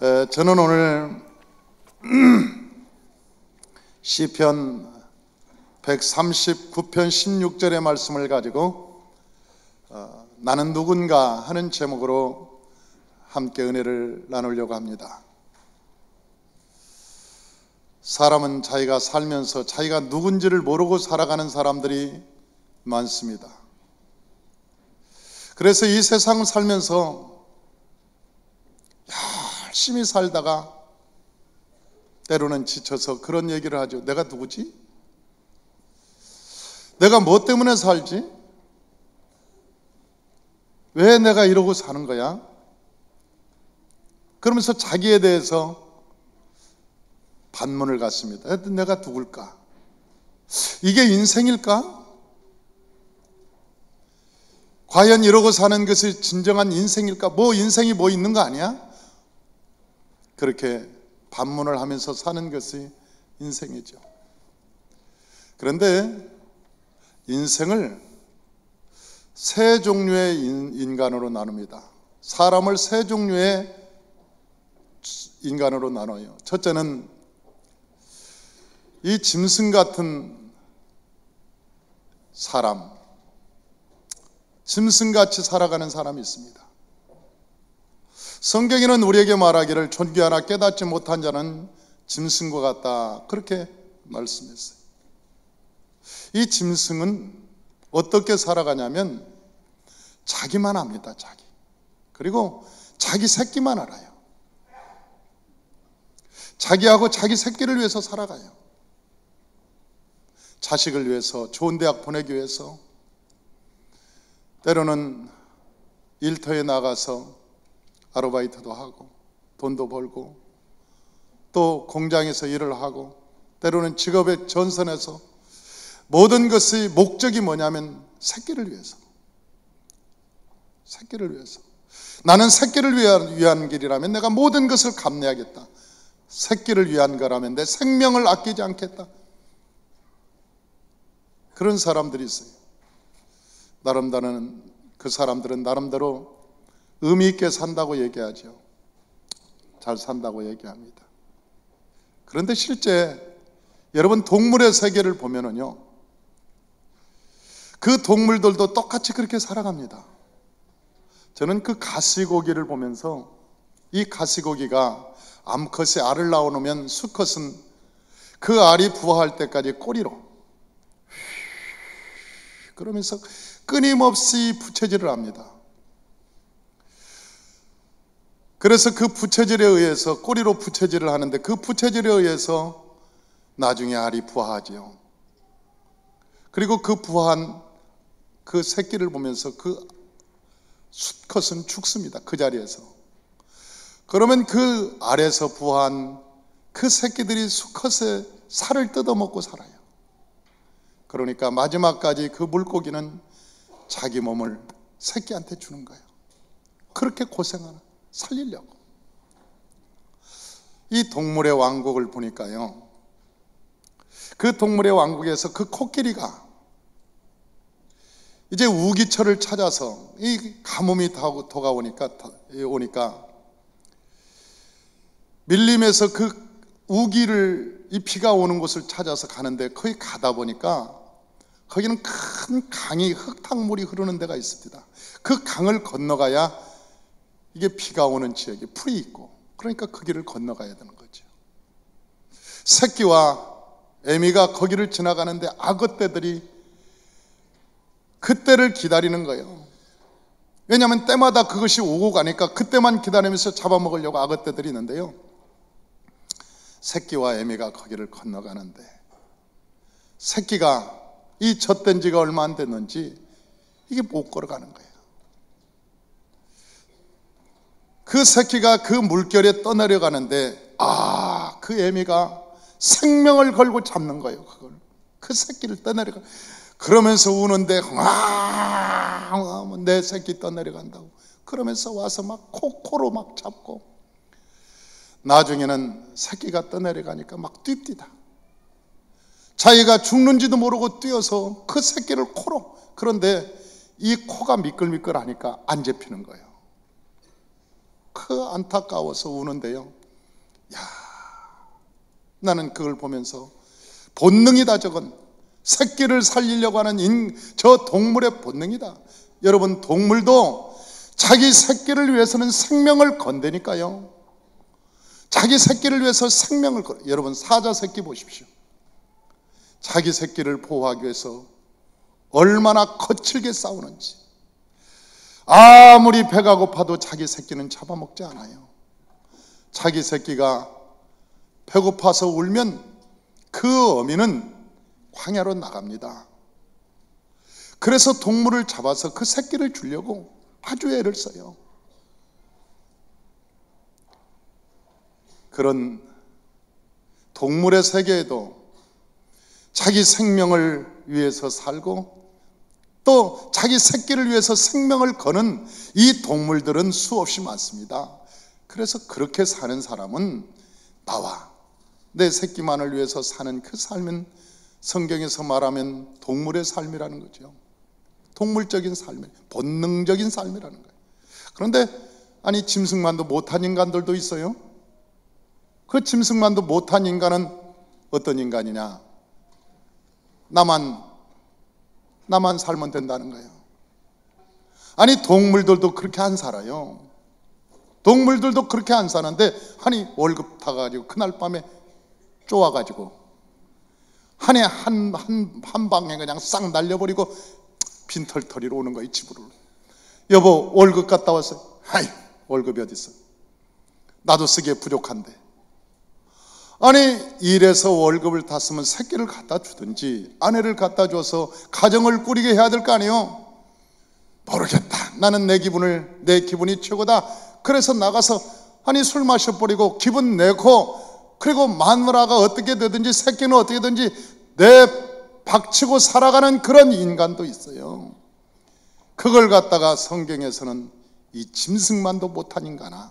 저는 오늘 시편 139편 16절의 말씀을 가지고 나는 누군가 하는 제목으로 함께 은혜를 나누려고 합니다. 사람은 자기가 살면서 자기가 누군지를 모르고 살아가는 사람들이 많습니다. 그래서 이 세상을 살면서 열심히 살다가 때로는 지쳐서 그런 얘기를 하죠. 내가 누구지? 내가 뭐 때문에 살지? 왜 내가 이러고 사는 거야? 그러면서 자기에 대해서 반문을 갖습니다. 내가 누굴까? 이게 인생일까? 과연 이러고 사는 것이 진정한 인생일까? 인생이 뭐 있는 거 아니야? 그렇게 반문을 하면서 사는 것이 인생이죠. 그런데 인생을 세 종류의 인간으로 나눕니다. 사람을 세 종류의 인간으로 나눠요. 첫째는 이 짐승 같은 사람, 짐승같이 살아가는 사람이 있습니다. 성경에는 우리에게 말하기를 존귀하나 깨닫지 못한 자는 짐승과 같다, 그렇게 말씀했어요. 이 짐승은 어떻게 살아가냐면 자기만 압니다. 그리고 자기 새끼만 알아요. 자기하고 자기 새끼를 위해서 살아가요. 자식을 위해서, 좋은 대학 보내기 위해서, 때로는 일터에 나가서 아르바이트도 하고 돈도 벌고 또 공장에서 일을 하고 때로는 직업의 전선에서 모든 것의 목적이 뭐냐면 새끼를 위해서. 나는 새끼를 위한 길이라면 내가 모든 것을 감내하겠다. 새끼를 위한 거라면 내 생명을 아끼지 않겠다. 그런 사람들이 있어요. 그 사람들은 나름대로 의미 있게 산다고 얘기하죠. 잘 산다고 얘기합니다. 그런데 실제 여러분 동물의 세계를 보면은요, 그 동물들도 똑같이 그렇게 살아갑니다. 저는 그 가시고기를 보면서 이 가시고기가 암컷이 알을 낳아놓으면 수컷은 그 알이 부화할 때까지 꼬리로 그러면서 끊임없이 부채질을 합니다. 그래서 그 부채질에 의해서 꼬리로 부채질을 하는데 그 부채질에 의해서 나중에 알이 부화하죠. 그리고 그 부화한 그 새끼를 보면서 그 수컷은 죽습니다. 그 자리에서. 그러면 그 알에서 부화한 그 새끼들이 수컷의 살을 뜯어먹고 살아요. 그러니까 마지막까지 그 물고기는 자기 몸을 새끼한테 주는 거예요. 그렇게 고생하는, 살리려고. 이 동물의 왕국을 보니까요, 그 동물의 왕국에서 그 코끼리가 이제 우기철을 찾아서 이 가뭄이 다가오니까 밀림에서 그 우기를, 이 비가 오는 곳을 찾아서 가는데 거기 가다 보니까 거기는 큰 강이, 흙탕물이 흐르는 데가 있습니다. 그 강을 건너가야 이게 비가 오는 지역에 풀이 있고, 그러니까 그 길을 건너가야 되는 거죠. 새끼와 애미가 거기를 지나가는데 악어떼들이 그때를 기다리는 거예요. 왜냐하면 때마다 그것이 오고 가니까 그때만 기다리면서 잡아먹으려고 악어떼들이 있는데요, 새끼와 애미가 거기를 건너가는데 새끼가 이 젖된 지가 얼마 안 됐는지 이게 못 걸어가는 거예요. 그 새끼가 그 물결에 떠내려가는데 그 애미가 생명을 걸고 잡는 거예요. 그 새끼를 떠내려가, 그러면서 우는데 내 새끼 떠내려간다고 그러면서 와서 막 코로 막 잡고, 나중에는 새끼가 떠내려가니까 막 뛰뛰다. 자기가 죽는지도 모르고 뛰어서 그 새끼를 코로, 그런데 이 코가 미끌미끌하니까 안 잡히는 거예요. 그 안타까워서 우는데요. 야, 나는 그걸 보면서 본능이다. 저건 새끼를 살리려고 하는 저 동물의 본능이다. 여러분, 동물도 자기 새끼를 위해서는 생명을 건다니까요. 자기 새끼를 위해서 생명을 여러분, 사자 새끼 보십시오. 자기 새끼를 보호하기 위해서 얼마나 거칠게 싸우는지. 아무리 배가 고파도 자기 새끼는 잡아먹지 않아요. 자기 새끼가 배고파서 울면 그 어미는 광야로 나갑니다. 그래서 동물을 잡아서 그 새끼를 주려고 아주 애를 써요. 그런 동물의 세계에도 자기 생명을 위해서 살고 또 자기 새끼를 위해서 생명을 거는 이 동물들은 수없이 많습니다. 그래서 그렇게 사는 사람은 나와 내 새끼만을 위해서 사는 그 삶은 성경에서 말하면 동물의 삶이라는 거죠. 동물적인 삶, 본능적인 삶이라는 거예요. 그런데 아니, 짐승만도 못한 인간들도 있어요. 그 짐승만도 못한 인간은 어떤 인간이냐? 나만 살면 된다는 거예요. 아니, 동물들도 그렇게 안 살아요. 동물들도 그렇게 안 사는데 아니, 월급 타가지고 그날 밤에 쪼아가지고 한 방에 그냥 싹 날려버리고 빈털터리로 오는 거예요, 집으로. 여보, 월급 갔다 왔어요. 아이, 월급이 어딨어? 나도 쓰기에 부족한데. 아니, 일해서 월급을 다 쓰면 새끼를 갖다 주든지 아내를 갖다 줘서 가정을 꾸리게 해야 될 거 아니에요? 모르겠다. 나는 내 기분이 최고다. 그래서 나가서 아니, 술 마셔버리고 기분 내고, 그리고 마누라가 어떻게 되든지 새끼는 어떻게 되든지 내 박치고 살아가는 그런 인간도 있어요. 그걸 갖다가 성경에서는 이 짐승만도 못한 인간아,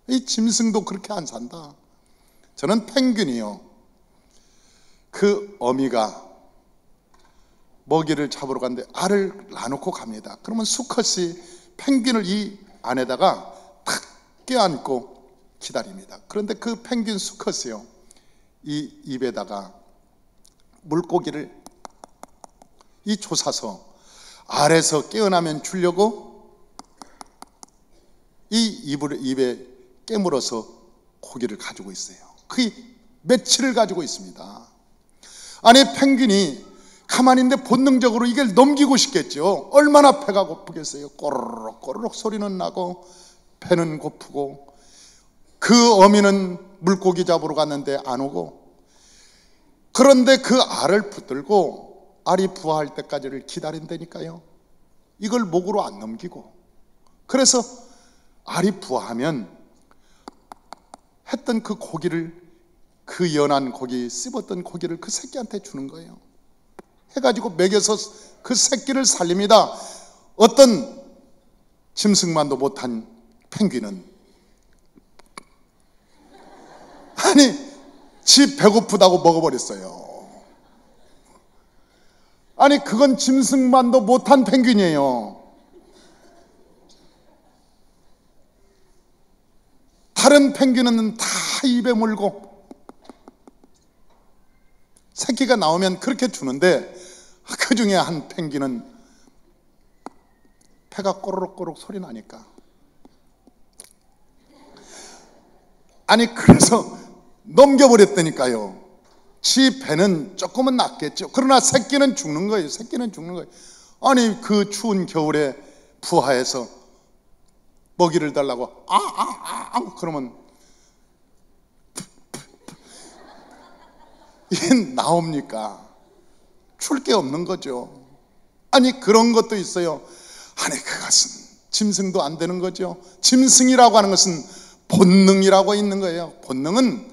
이 짐승도 그렇게 안 산다. 저는 펭귄이요, 그 어미가 먹이를 잡으러 갔는데 알을 놔놓고 갑니다. 그러면 수컷이 펭귄을 이 안에다가 탁 껴안고 기다립니다. 그런데 그 펭귄 수컷이요, 이 입에다가 물고기를 이 조사서 알에서 깨어나면 주려고 이 입에 깨물어서 고기를 가지고 있어요. 그 며칠을 가지고 있습니다. 아니, 펭귄이 가만히 있는데 본능적으로 이걸 넘기고 싶겠죠. 얼마나 배가 고프겠어요. 꼬르륵 꼬르륵 소리는 나고 배는 고프고, 그 어미는 물고기 잡으러 갔는데 안 오고, 그런데 그 알을 붙들고 알이 부화할 때까지를 기다린다니까요. 이걸 목으로 안 넘기고. 그래서 알이 부화하면 했던 그 고기를, 그 연한 고기, 씹었던 고기를 그 새끼한테 주는 거예요. 해가지고 먹여서 그 새끼를 살립니다. 어떤 짐승만도 못한 펭귄은 아니, 지 배고프다고 먹어버렸어요. 아니, 그건 짐승만도 못한 펭귄이에요. 다른 펭귄은 다 입에 물고 새끼가 나오면 그렇게 주는데, 그 중에 한 펭귄은 배가 꼬르륵꼬르륵 소리 나니까, 아니, 그래서 넘겨버렸다니까요. 지 배는 조금은 낫겠죠. 그러나 새끼는 죽는 거예요. 새끼는 죽는 거예요. 아니, 그 추운 겨울에 부하해서 먹이를 달라고 그러면 이게 나옵니까? 줄 게 없는 거죠. 아니, 그런 것도 있어요. 아니, 그것은 짐승도 안 되는 거죠. 짐승이라고 하는 것은 본능이라고 있는 거예요. 본능은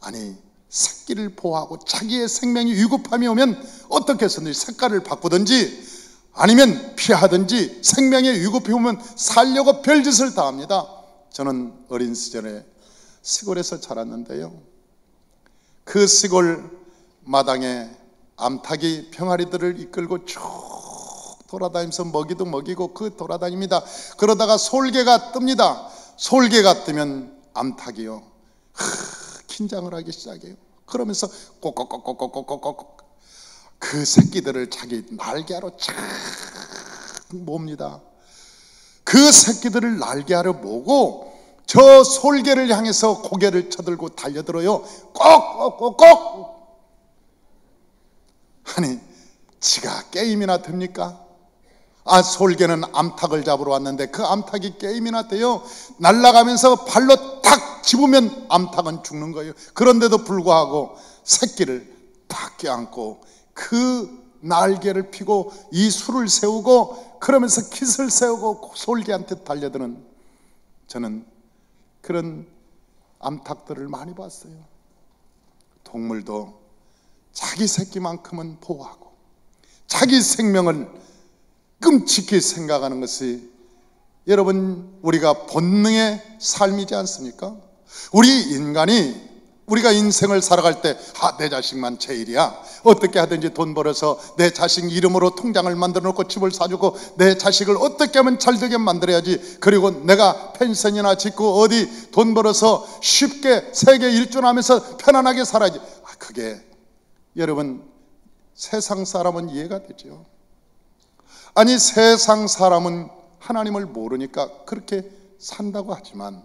아니, 새끼를 보호하고 자기의 생명이 위급함이 오면 어떻게 해서든지 색깔을 바꾸든지 아니면 피하든지, 생명의 위급이 오면 살려고 별짓을 다 합니다. 저는 어린 시절에 시골에서 자랐는데요, 그 시골 마당에 암탉이 병아리들을 이끌고 쭉 돌아다니면서 먹이도 먹이고 그 돌아다닙니다. 그러다가 솔개가 뜹니다. 솔개가 뜨면 암탉이요 긴장을 하기 시작해요. 그러면서 꼭꼭꼭꼭꼭꼭꼭 그 새끼들을 자기 날개로 착 몹니다. 그 새끼들을 날개로 모고 저 솔개를 향해서 고개를 쳐들고 달려들어요. 꼭꼭꼭꼭. 아니 지가 게임이나 됩니까? 솔개는 암탉을 잡으러 왔는데 그 암탉이 게임이나 돼요. 날아가면서 발로 탁 집으면 암탉은 죽는 거예요. 그런데도 불구하고 새끼를 탁 껴안고 그 날개를 펴고 이술을 세우고 그러면서 깃을 세우고 솔개한테 달려드는, 저는 그런 암탉들을 많이 봤어요. 동물도 자기 새끼만큼은 보호하고 자기 생명을 끔찍히 생각하는 것이 여러분 우리가 본능의 삶이지 않습니까? 우리 인간이 우리가 인생을 살아갈 때 내 자식만 제일이야, 어떻게 하든지 돈 벌어서 내 자식 이름으로 통장을 만들어 놓고 집을 사주고 내 자식을 어떻게 하면 잘 되게 만들어야지, 그리고 내가 펜션이나 짓고 어디 돈 벌어서 쉽게 세계 일주하면서 편안하게 살아야지. 그게 여러분 세상 사람은 이해가 되죠. 아니 세상 사람은 하나님을 모르니까 그렇게 산다고 하지만,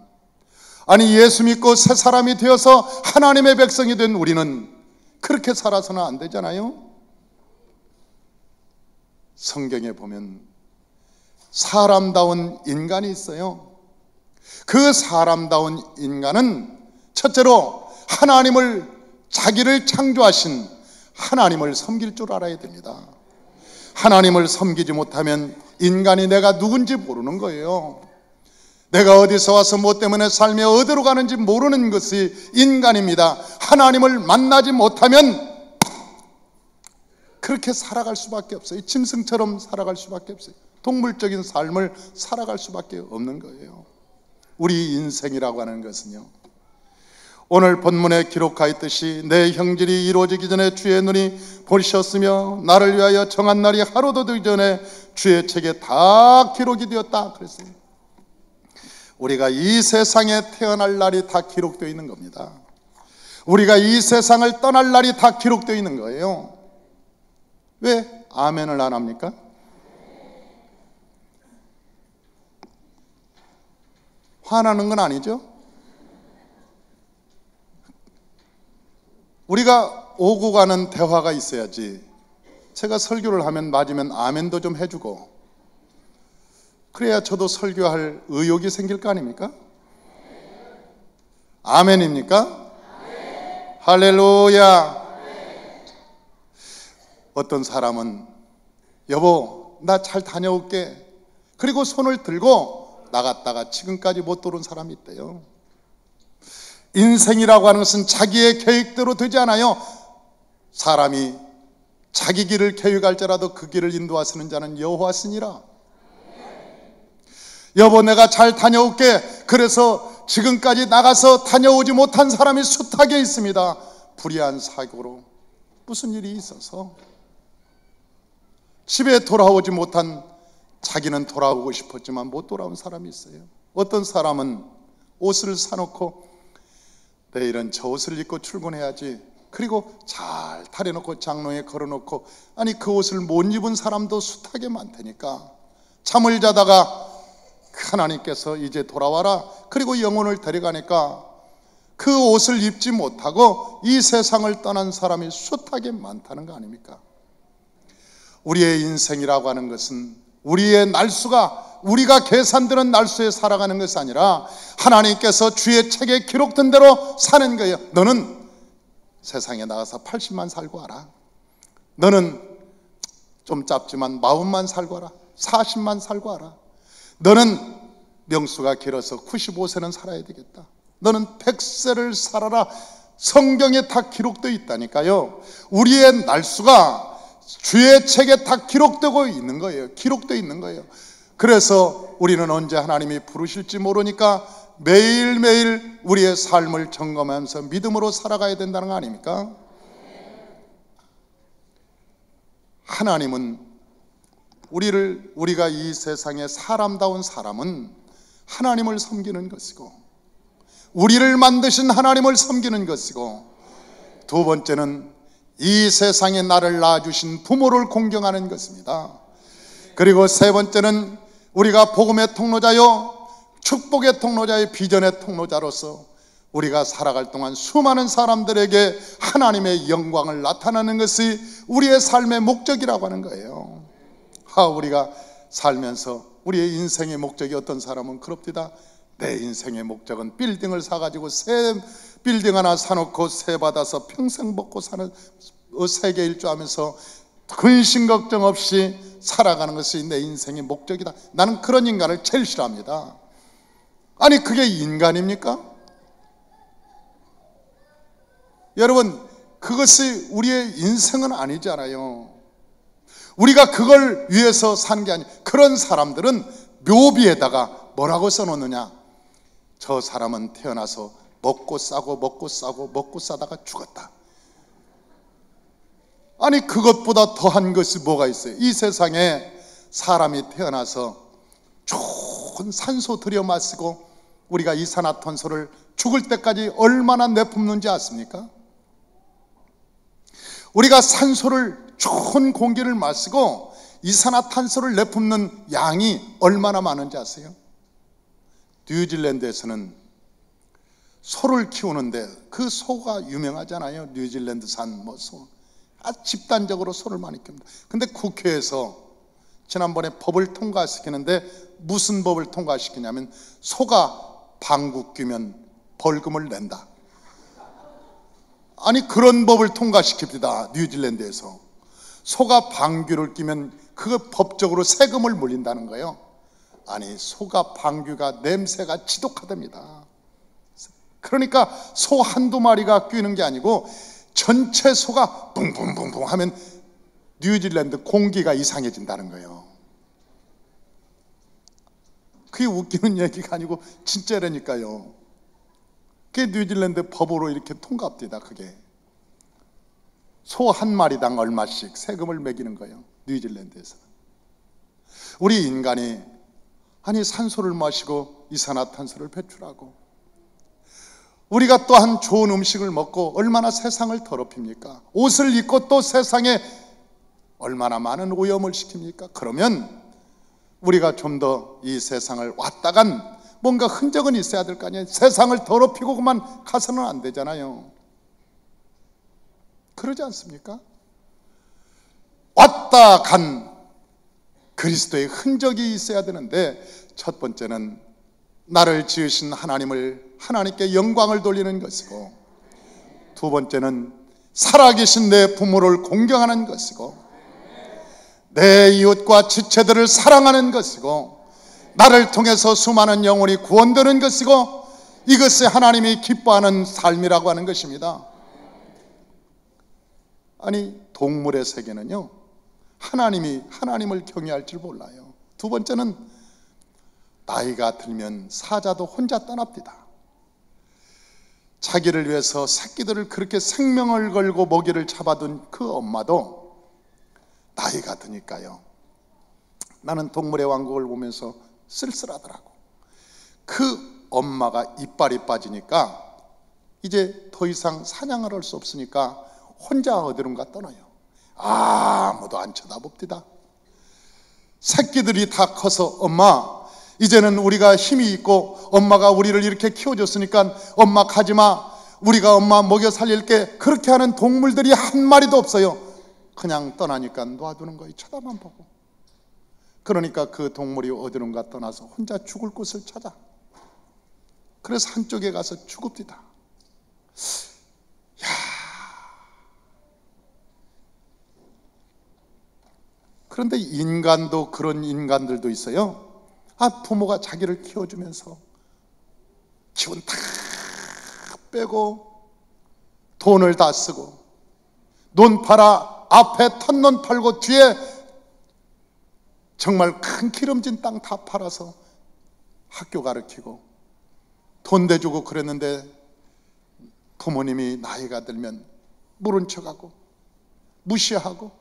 아니 예수 믿고 새 사람이 되어서 하나님의 백성이 된 우리는 그렇게 살아서는 안 되잖아요. 성경에 보면 사람다운 인간이 있어요. 그 사람다운 인간은 첫째로 하나님을, 자기를 창조하신 하나님을 섬길 줄 알아야 됩니다. 하나님을 섬기지 못하면 인간이 내가 누군지 모르는 거예요. 내가 어디서 와서 뭐 때문에 삶에 어디로 가는지 모르는 것이 인간입니다. 하나님을 만나지 못하면 그렇게 살아갈 수밖에 없어요. 짐승처럼 살아갈 수밖에 없어요. 동물적인 삶을 살아갈 수밖에 없는 거예요. 우리 인생이라고 하는 것은요, 오늘 본문에 기록하였듯이 내 형질이 이루어지기 전에 주의 눈이 보셨으며 나를 위하여 정한 날이 하루도 되기 전에 주의 책에 다 기록이 되었다 그랬어요. 우리가 이 세상에 태어날 날이 다 기록되어 있는 겁니다. 우리가 이 세상을 떠날 날이 다 기록되어 있는 거예요. 왜 아멘을 안 합니까? 화나는 건 아니죠? 우리가 오고 가는 대화가 있어야지. 제가 설교를 하면 맞으면 아멘도 좀 해주고, 그래야 저도 설교할 의욕이 생길 거 아닙니까? 아멘입니까? 할렐루야. 어떤 사람은 여보 나 잘 다녀올게, 그리고 손을 들고 나갔다가 지금까지 못 들어온 사람이 있대요. 인생이라고 하는 것은 자기의 계획대로 되지 않아요. 사람이 자기 길을 계획할지라도 그 길을 인도하시는 자는 여호와시니라. 여보 내가 잘 다녀올게, 그래서 지금까지 나가서 다녀오지 못한 사람이 숱하게 있습니다. 불의한 사고로 무슨 일이 있어서 집에 돌아오지 못한, 자기는 돌아오고 싶었지만 못 돌아온 사람이 있어요. 어떤 사람은 옷을 사놓고 내일은 저 옷을 입고 출근해야지, 그리고 잘 다려놓고 장롱에 걸어놓고, 아니 그 옷을 못 입은 사람도 숱하게 많다니까. 잠을 자다가 하나님께서 이제 돌아와라, 그리고 영혼을 데려가니까 그 옷을 입지 못하고 이 세상을 떠난 사람이 숱하게 많다는 거 아닙니까? 우리의 인생이라고 하는 것은 우리의 날수가, 우리가 계산되는 날수에 살아가는 것이 아니라 하나님께서 주의 책에 기록된 대로 사는 거예요. 너는 세상에 나가서 80만 살고 와라. 너는 좀 짧지만 40만 살고 와라. 40만 살고 와라. 너는 명수가 길어서 95세는 살아야 되겠다. 너는 100세를 살아라. 성경에 다 기록되어 있다니까요. 우리의 날수가 주의 책에 다 기록되고 있는 거예요. 기록되어 있는 거예요. 그래서 우리는 언제 하나님이 부르실지 모르니까 매일매일 우리의 삶을 점검하면서 믿음으로 살아가야 된다는 거 아닙니까? 하나님은 우리가 이 세상에 사람다운 사람은 하나님을 섬기는 것이고, 우리를 만드신 하나님을 섬기는 것이고, 두 번째는 이 세상에 나를 낳아주신 부모를 공경하는 것입니다. 그리고 세 번째는 우리가 복음의 통로자요, 축복의 통로자요, 비전의 통로자로서 우리가 살아갈 동안 수많은 사람들에게 하나님의 영광을 나타내는 것이 우리의 삶의 목적이라고 하는 거예요. 우리가 살면서 우리의 인생의 목적이 어떤 사람은 그럽디다. 내 인생의 목적은 빌딩을 사가지고 새 빌딩 하나 사놓고 새 받아서 평생 먹고 사는 세계 일주하면서 근심 걱정 없이 살아가는 것이 내 인생의 목적이다. 나는 그런 인간을 제일 싫어합니다. 아니, 그게 인간입니까? 여러분, 그것이 우리의 인생은 아니잖아요. 우리가 그걸 위해서 산 게 아니에요. 그런 사람들은 묘비에다가 뭐라고 써놓느냐? 저 사람은 태어나서 먹고 싸고 먹고 싸고 먹고 싸다가 죽었다. 아니, 그것보다 더한 것이 뭐가 있어요? 이 세상에 사람이 태어나서 좋은 산소 들여 마시고 우리가 이산화탄소를 죽을 때까지 얼마나 내뿜는지 아십니까? 우리가 산소를, 좋은 공기를 마시고 이산화탄소를 내뿜는 양이 얼마나 많은지 아세요? 뉴질랜드에서는 소를 키우는데 그 소가 유명하잖아요. 뉴질랜드산 소. 집단적으로 소를 많이 키웁니다. 근데 국회에서 지난번에 법을 통과시키는데 무슨 법을 통과시키냐면 소가 방귀 뀌면 벌금을 낸다. 아니, 그런 법을 통과시킵니다. 뉴질랜드에서. 소가 방귀를 뀌면 그거 법적으로 세금을 물린다는 거예요. 아니, 소가 방귀가 냄새가 지독하답니다. 그러니까 소 한두 마리가 뀌는 게 아니고 전체 소가 붕붕붕붕 하면 뉴질랜드 공기가 이상해진다는 거예요. 그게 웃기는 얘기가 아니고 진짜라니까요. 그게 뉴질랜드 법으로 이렇게 통과합니다. 그게 소 한 마리당 얼마씩 세금을 매기는 거예요. 뉴질랜드에서는. 우리 인간이 아니, 산소를 마시고 이산화탄소를 배출하고 우리가 또한 좋은 음식을 먹고 얼마나 세상을 더럽힙니까? 옷을 입고 또 세상에 얼마나 많은 오염을 시킵니까? 그러면 우리가 좀 더 이 세상을 왔다 간 뭔가 흔적은 있어야 될 거 아니에요. 세상을 더럽히고 그만 가서는 안 되잖아요. 그러지 않습니까? 왔다 간 그리스도의 흔적이 있어야 되는데, 첫 번째는 나를 지으신 하나님께 영광을 돌리는 것이고, 두 번째는 살아계신 내 부모를 공경하는 것이고, 내 이웃과 지체들을 사랑하는 것이고, 나를 통해서 수많은 영혼이 구원되는 것이고, 이것이 하나님이 기뻐하는 삶이라고 하는 것입니다. 아니, 동물의 세계는요, 하나님을 경외할 줄 몰라요. 두 번째는 나이가 들면 사자도 혼자 떠납니다. 자기를 위해서 새끼들을 그렇게 생명을 걸고 먹이를 잡아둔 그 엄마도 나이가 드니까요, 나는 동물의 왕국을 보면서 쓸쓸하더라고. 그 엄마가 이빨이 빠지니까 이제 더 이상 사냥을 할 수 없으니까 혼자 어디론가 떠나요. 아무도 안 쳐다봅니다. 새끼들이 다 커서 엄마, 이제는 우리가 힘이 있고 엄마가 우리를 이렇게 키워줬으니까 엄마 가지마, 우리가 엄마 먹여 살릴게, 그렇게 하는 동물들이 한 마리도 없어요. 그냥 떠나니까 놔두는 거예요. 쳐다만 보고. 그러니까 그 동물이 어디론가 떠나서 혼자 죽을 곳을 찾아. 그래서 한쪽에 가서 죽읍니다. 그런데 인간도 그런 인간들도 있어요. 부모가 자기를 키워주면서 기운 다 빼고 돈을 다 쓰고, 논 팔아 앞에 턴논 팔고 뒤에 정말 큰 기름진 땅 다 팔아서 학교 가르치고 돈 대주고 그랬는데, 부모님이 나이가 들면 모른 척하고 무시하고,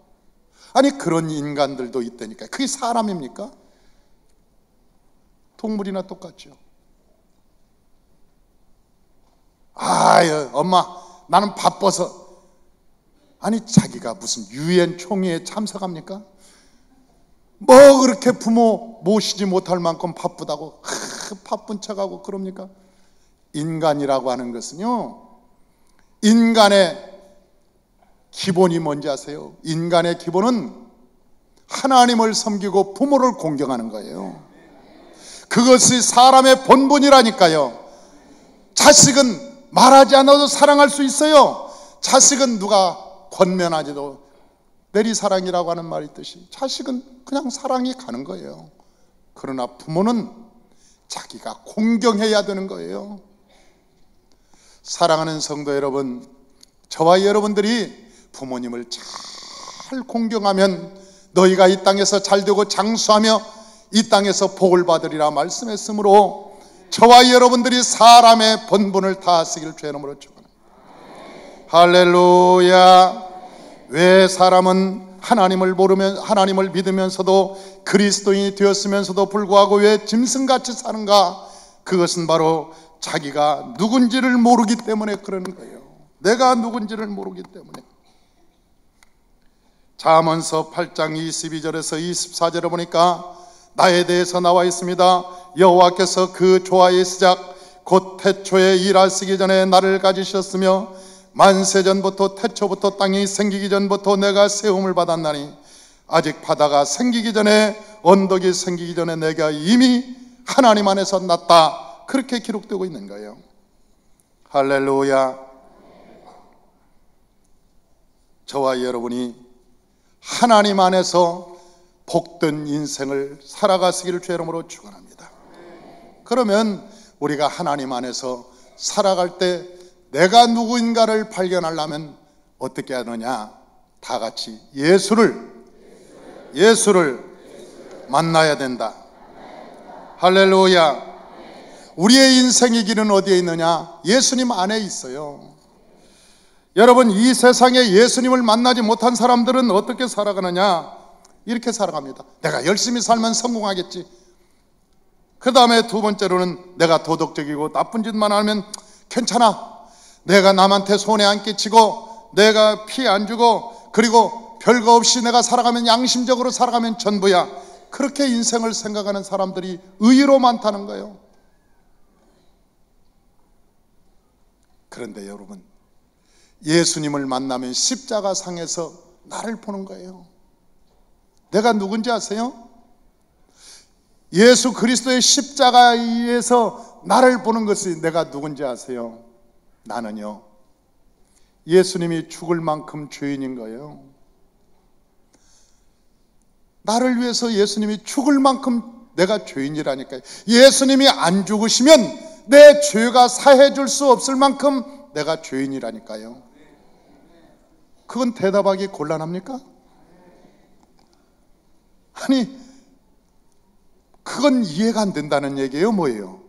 아니, 그런 인간들도 있다니까. 그게 사람입니까? 동물이나 똑같죠. 아유, 엄마, 나는 바빠서. 아니, 자기가 무슨 유엔 총회에 참석합니까? 뭐 그렇게 부모 모시지 못할 만큼 바쁘다고 바쁜 척하고 그럽니까? 인간이라고 하는 것은요, 인간의 기본이 뭔지 아세요? 인간의 기본은 하나님을 섬기고 부모를 공경하는 거예요. 그것이 사람의 본분이라니까요. 자식은 말하지 않아도 사랑할 수 있어요. 자식은 누가 권면하지도 내리사랑이라고 하는 말이 있듯이 자식은 그냥 사랑이 가는 거예요. 그러나 부모는 자기가 공경해야 되는 거예요. 사랑하는 성도 여러분, 저와 여러분들이 부모님을 잘 공경하면 너희가 이 땅에서 잘되고 장수하며 이 땅에서 복을 받으리라 말씀했으므로 저와 여러분들이 사람의 본분을 다하시길 주의 이름으로 축원합니다. 할렐루야. 왜 사람은 하나님을 믿으면서도 그리스도인이 되었으면서도 불구하고 왜 짐승같이 사는가? 그것은 바로 자기가 누군지를 모르기 때문에 그러는 거예요. 내가 누군지를 모르기 때문에. 잠언서 8장 22절에서 24절에 보니까 나에 대해서 나와 있습니다. 여호와께서 그 조화의 시작 곧 태초에 일하시기 전에 나를 가지셨으며 만세전부터 태초부터 땅이 생기기 전부터 내가 세움을 받았나니 아직 바다가 생기기 전에 언덕이 생기기 전에 내가 이미 하나님 안에서 났다. 그렇게 기록되고 있는 거예요. 할렐루야. 저와 여러분이 하나님 안에서 복된 인생을 살아가시기를 주의 이름으로 축원합니다. 그러면 우리가 하나님 안에서 살아갈 때 내가 누구인가를 발견하려면 어떻게 하느냐? 다 같이 예수를 만나야 된다. 할렐루야. 우리의 인생의 길은 어디에 있느냐? 예수님 안에 있어요. 여러분, 이 세상에 예수님을 만나지 못한 사람들은 어떻게 살아가느냐? 이렇게 살아갑니다. 내가 열심히 살면 성공하겠지. 그 다음에 두 번째로는 내가 도덕적이고 나쁜 짓만 하면 괜찮아. 내가 남한테 손해 안 끼치고 내가 피해 안 주고 그리고 별거 없이 내가 살아가면 양심적으로 살아가면 전부야. 그렇게 인생을 생각하는 사람들이 의외로 많다는 거예요. 그런데 여러분, 예수님을 만나면 십자가상에서 나를 보는 거예요. 내가 누군지 아세요? 예수 그리스도의 십자가에서 나를 보는 것이 내가 누군지 아세요? 나는요, 예수님이 죽을 만큼 죄인인 거예요. 나를 위해서 예수님이 죽을 만큼 내가 죄인이라니까요. 예수님이 안 죽으시면 내 죄가 사해 줄 수 없을 만큼 내가 죄인이라니까요. 그건 대답하기 곤란합니까? 아니, 그건 이해가 안 된다는 얘기예요. 뭐예요?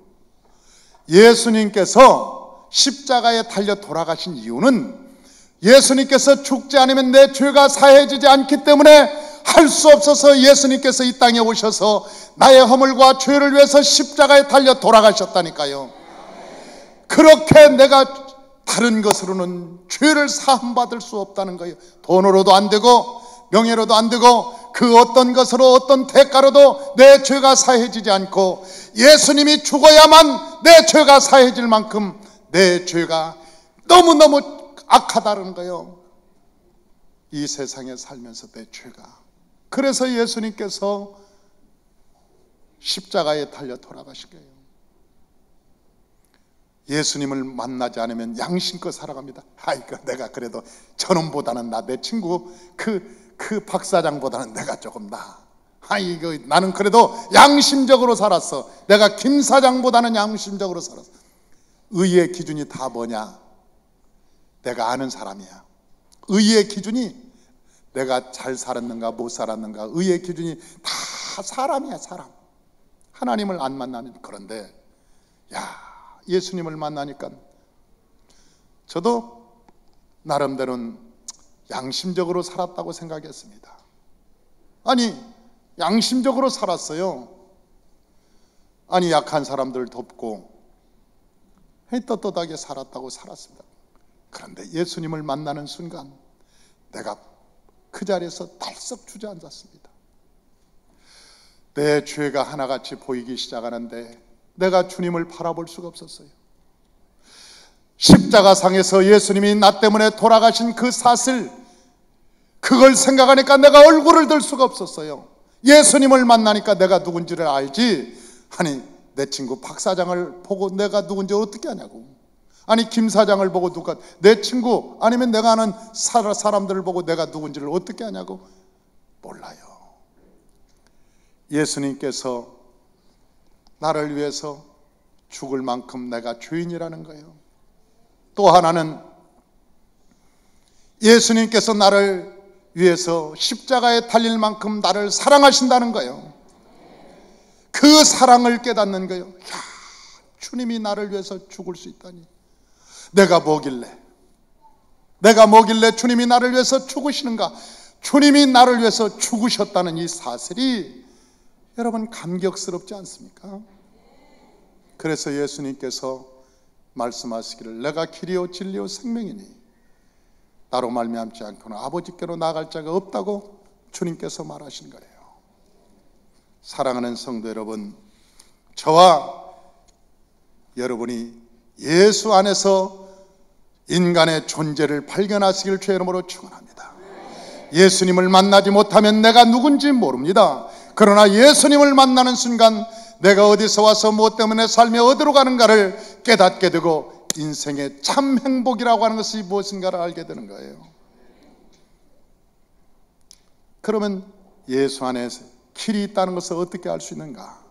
예수님께서 십자가에 달려 돌아가신 이유는 예수님께서 죽지 않으면 내 죄가 사해지지 않기 때문에 할 수 없어서 예수님께서 이 땅에 오셔서 나의 허물과 죄를 위해서 십자가에 달려 돌아가셨다니까요. 그렇게 내가 다른 것으로는 죄를 사함받을 수 없다는 거예요. 돈으로도 안 되고 명예로도 안 되고 그 어떤 것으로 어떤 대가로도 내 죄가 사해지지 않고 예수님이 죽어야만 내 죄가 사해질 만큼 내 죄가 너무너무 악하다는 거예요. 이 세상에 살면서 내 죄가. 그래서 예수님께서 십자가에 달려 돌아가신 거예요. 예수님을 만나지 않으면 양심껏 살아갑니다. 아이고, 내가 그래도 저놈보다는 내 친구 그 박사장보다는 내가 조금 아이고, 나는 그래도 양심적으로 살았어. 내가 김 사장보다는 양심적으로 살았어. 의의 기준이 다 뭐냐? 내가 아는 사람이야. 의의 기준이 내가 잘 살았는가 못 살았는가, 의의 기준이 다 사람이야. 사람. 하나님을 안 만나는. 그런데 예수님을 만나니까 저도 나름대로는 양심적으로 살았다고 생각했습니다. 아니, 양심적으로 살았어요. 아니, 약한 사람들 돕고 떳떳하게 살았다고 살았습니다. 그런데 예수님을 만나는 순간 내가 그 자리에서 달썩 주저앉았습니다. 내 죄가 하나같이 보이기 시작하는데 내가 주님을 바라볼 수가 없었어요. 십자가상에서 예수님이 나 때문에 돌아가신 그 사슬, 그걸 생각하니까 내가 얼굴을 들 수가 없었어요. 예수님을 만나니까 내가 누군지를 알지. 아니, 내 친구 박 사장을 보고 내가 누군지 어떻게 아냐고. 아니, 김 사장을 보고 누가, 내 친구 아니면 내가 아는 사람들을 보고 내가 누군지를 어떻게 아냐고. 몰라요. 예수님께서 나를 위해서 죽을 만큼 내가 죄인이라는 거예요. 또 하나는 예수님께서 나를 위해서 십자가에 달릴 만큼 나를 사랑하신다는 거예요. 그 사랑을 깨닫는 거예요. 야, 주님이 나를 위해서 죽을 수 있다니. 내가 뭐길래 주님이 나를 위해서 죽으시는가. 주님이 나를 위해서 죽으셨다는 이 사실이 여러분 감격스럽지 않습니까? 그래서 예수님께서 말씀하시기를 내가 길이요 진리요 생명이니 나로 말미암지 않고는 아버지께로 나아갈 자가 없다고 주님께서 말하신 거예요. 사랑하는 성도 여러분, 저와 여러분이 예수 안에서 인간의 존재를 발견하시길 주의 이름으로 축원합니다. 예수님을 만나지 못하면 내가 누군지 모릅니다. 그러나 예수님을 만나는 순간 내가 어디서 와서 무엇 때문에 살며 어디로 가는가를 깨닫게 되고 인생의 참 행복이라고 하는 것이 무엇인가를 알게 되는 거예요. 그러면 예수 안에 길이 있다는 것을 어떻게 알 수 있는가?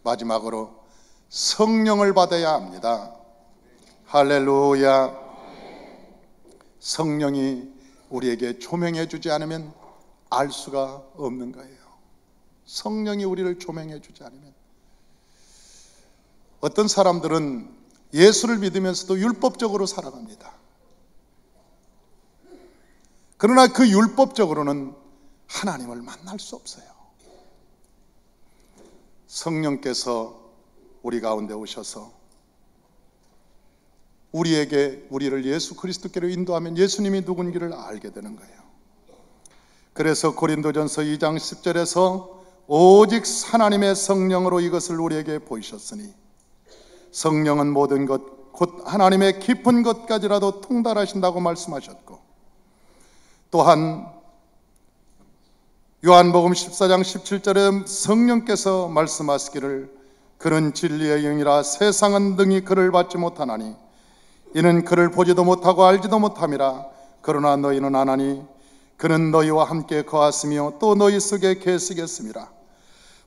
마지막으로 성령을 받아야 합니다. 할렐루야. 성령이 우리에게 조명해 주지 않으면 알 수가 없는 거예요. 성령이 우리를 조명해 주지 않으면. 어떤 사람들은 예수를 믿으면서도 율법적으로 살아갑니다. 그러나 그 율법적으로는 하나님을 만날 수 없어요. 성령께서 우리 가운데 오셔서 우리를 예수 그리스도께로 인도하면 예수님이 누군지를 알게 되는 거예요. 그래서 고린도전서 2장 10절에서 오직 하나님의 성령으로 이것을 우리에게 보이셨으니 성령은 모든 것 곧 하나님의 깊은 것까지라도 통달하신다고 말씀하셨고, 또한 요한복음 14장 17절에 성령께서 말씀하시기를 그는 진리의 영이라 세상은 능히 그를 받지 못하나니 이는 그를 보지도 못하고 알지도 못함이라. 그러나 너희는 아나니 그는 너희와 함께 거하시며 또 너희 속에 계시겠음이라.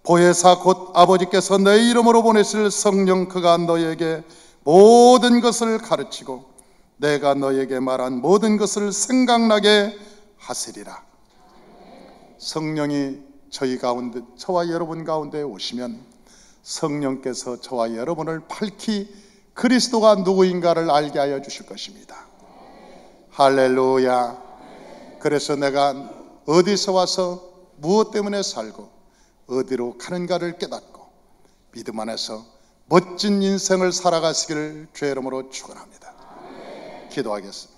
보혜사 곧 아버지께서 내 이름으로 보내실 성령 그가 너희에게 모든 것을 가르치고 내가 너희에게 말한 모든 것을 생각나게 하시리라. 성령이 저희 가운데, 저와 여러분 가운데 오시면 성령께서 저와 여러분을 밝히 그리스도가 누구인가를 알게 하여 주실 것입니다. 할렐루야. 그래서 내가 어디서 와서 무엇 때문에 살고 어디로 가는가를 깨닫고 믿음 안에서 멋진 인생을 살아가시기를 주의 이름으로 축원합니다. 기도하겠습니다.